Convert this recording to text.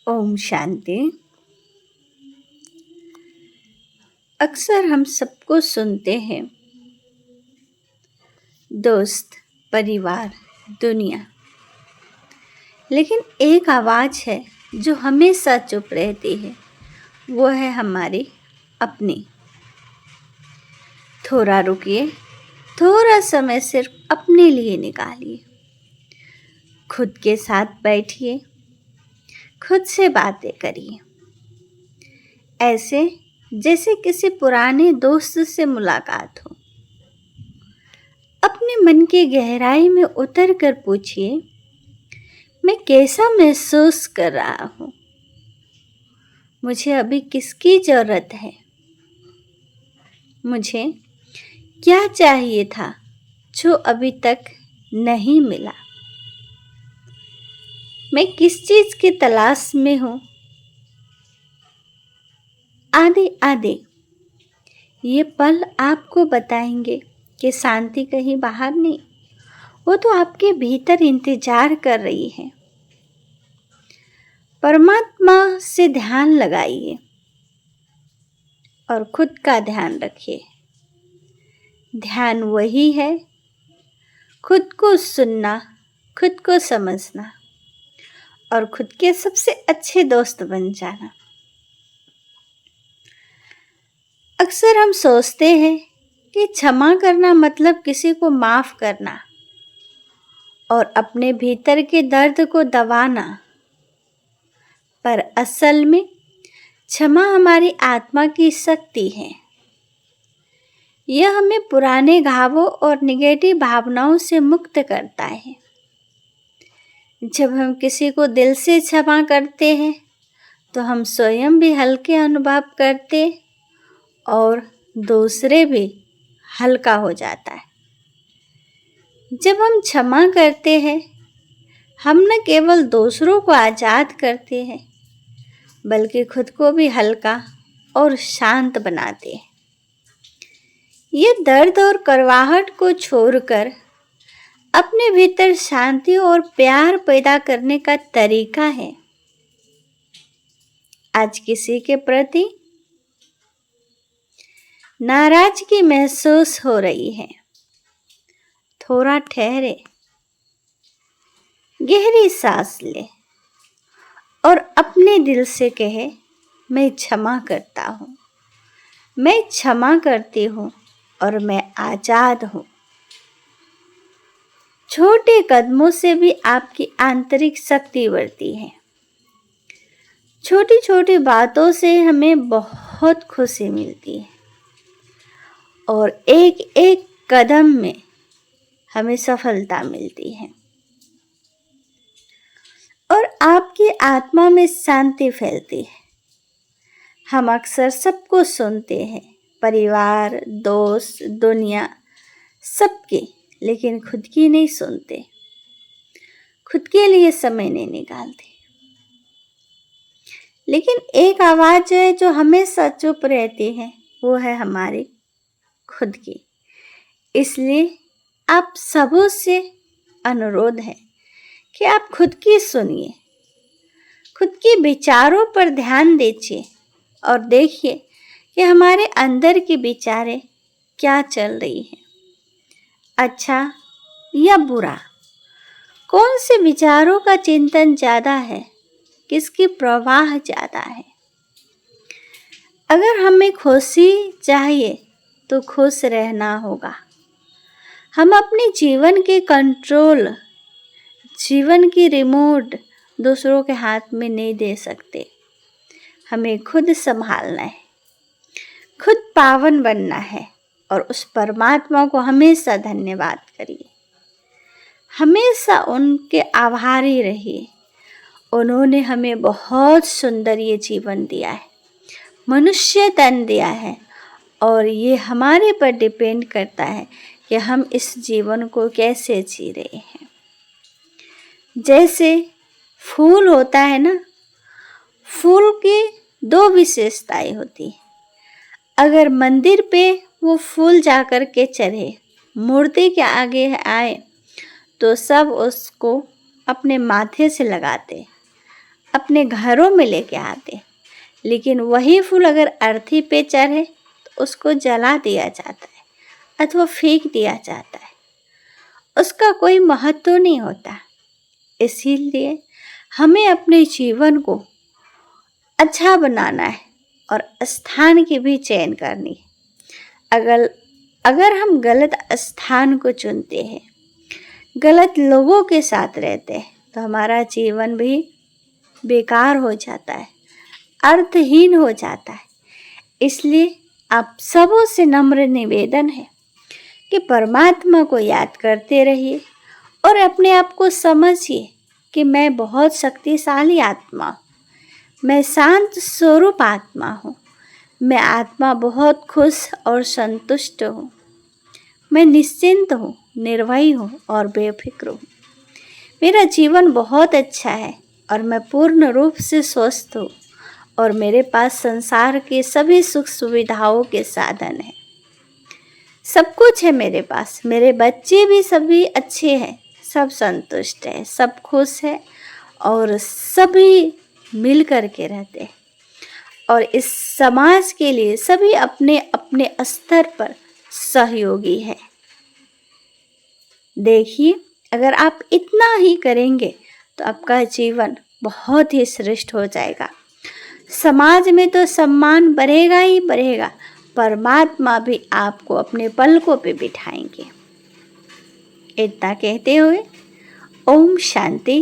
ओम शांति। अक्सर हम सबको सुनते हैं, दोस्त, परिवार, दुनिया, लेकिन एक आवाज़ है जो हमेशा चुप रहती है, वो है हमारी अपनी। थोड़ा रुकिए, थोड़ा समय सिर्फ अपने लिए निकालिए। खुद के साथ बैठिए, खुद से बातें करिए, ऐसे जैसे किसी पुराने दोस्त से मुलाकात हो। अपने मन की गहराई में उतर कर पूछिए, मैं कैसा महसूस कर रहा हूँ? मुझे अभी किसकी ज़रूरत है? मुझे क्या चाहिए था जो अभी तक नहीं मिला? मैं किस चीज़ की तलाश में हूँ? आदि आदि ये पल आपको बताएंगे कि शांति कहीं बाहर नहीं, वो तो आपके भीतर इंतजार कर रही है। परमात्मा से ध्यान लगाइए और खुद का ध्यान रखिए। ध्यान वही है, खुद को सुनना, खुद को समझना और खुद के सबसे अच्छे दोस्त बन जाना। अक्सर हम सोचते हैं कि क्षमा करना मतलब किसी को माफ़ करना और अपने भीतर के दर्द को दबाना, पर असल में क्षमा हमारी आत्मा की शक्ति है। यह हमें पुराने घावों और नेगेटिव भावनाओं से मुक्त करता है। जब हम किसी को दिल से क्षमा करते हैं तो हम स्वयं भी हल्के अनुभव करते और दूसरे भी हल्का हो जाता है। जब हम क्षमा करते हैं, हम न केवल दूसरों को आज़ाद करते हैं बल्कि खुद को भी हल्का और शांत बनाते हैं। ये दर्द और कड़वाहट को छोड़कर अपने भीतर शांति और प्यार पैदा करने का तरीका है। आज किसी के प्रति नाराजगी महसूस हो रही है, थोड़ा ठहरे, गहरी सांस ले और अपने दिल से कहे, मैं क्षमा करता हूँ, मैं क्षमा करती हूँ और मैं आज़ाद हूँ। छोटे कदमों से भी आपकी आंतरिक शक्ति बढ़ती है। छोटी छोटी बातों से हमें बहुत खुशी मिलती है और एक एक कदम में हमें सफलता मिलती है और आपकी आत्मा में शांति फैलती है। हम अक्सर सबको सुनते हैं, परिवार, दोस्त, दुनिया, सबकी, लेकिन खुद की नहीं सुनते, खुद के लिए समय नहीं निकालते। लेकिन एक आवाज़ है जो हमेशा चुप रहती है, वो है हमारी खुद की। इसलिए आप सबों से अनुरोध है कि आप खुद की सुनिए, खुद के विचारों पर ध्यान दीजिए और देखिए कि हमारे अंदर की विचारें क्या चल रही हैं, अच्छा या बुरा। कौन से विचारों का चिंतन ज़्यादा है, किसकी प्रवाह ज़्यादा है। अगर हमें खुशी चाहिए तो खुश रहना होगा। हम अपने जीवन के कंट्रोल, जीवन की रिमोट दूसरों के हाथ में नहीं दे सकते। हमें खुद संभालना है, खुद पावन बनना है और उस परमात्मा को हमेशा धन्यवाद करिए, हमेशा उनके आभारी रहिए। उन्होंने हमें बहुत सुंदर ये जीवन दिया है, मनुष्य तन दिया है और ये हमारे पर डिपेंड करता है कि हम इस जीवन को कैसे जी रहे हैं। जैसे फूल होता है ना, फूल की दो विशेषताएं होती हैं। अगर मंदिर पे वो फूल जाकर के चढ़े, मूर्ति के आगे आए तो सब उसको अपने माथे से लगाते अपने घरों में लेके आते हैं, लेकिन वही फूल अगर अर्थी पे चढ़े तो उसको जला दिया जाता है अथवा फेंक दिया जाता है, उसका कोई महत्व नहीं होता। इसीलिए हमें अपने जीवन को अच्छा बनाना है और स्थान की भी चयन करनी है। अगर हम गलत स्थान को चुनते हैं, गलत लोगों के साथ रहते हैं, तो हमारा जीवन भी बेकार हो जाता है, अर्थहीन हो जाता है। इसलिए आप सबों से नम्र निवेदन है कि परमात्मा को याद करते रहिए और अपने आप को समझिए कि मैं बहुत शक्तिशाली आत्मा हूँ, मैं शांत स्वरूप आत्मा हूँ, मैं आत्मा बहुत खुश और संतुष्ट हूँ, मैं निश्चिंत हूँ, निर्भय हूँ और बेफिक्र हूँ। मेरा जीवन बहुत अच्छा है और मैं पूर्ण रूप से स्वस्थ हूँ और मेरे पास संसार के सभी सुख सुविधाओं के साधन हैं। सब कुछ है मेरे पास, मेरे बच्चे भी सभी अच्छे हैं, सब संतुष्ट है, सब खुश है और सभी मिल कर के रहते हैं और इस समाज के लिए सभी अपने अपने स्तर पर सहयोगी है। देखिए, अगर आप इतना ही करेंगे तो आपका जीवन बहुत ही श्रेष्ठ हो जाएगा। समाज में तो सम्मान बढ़ेगा ही बढ़ेगा, परमात्मा भी आपको अपने पलकों पे बिठाएंगे। इतना कहते हुए ओम शांति।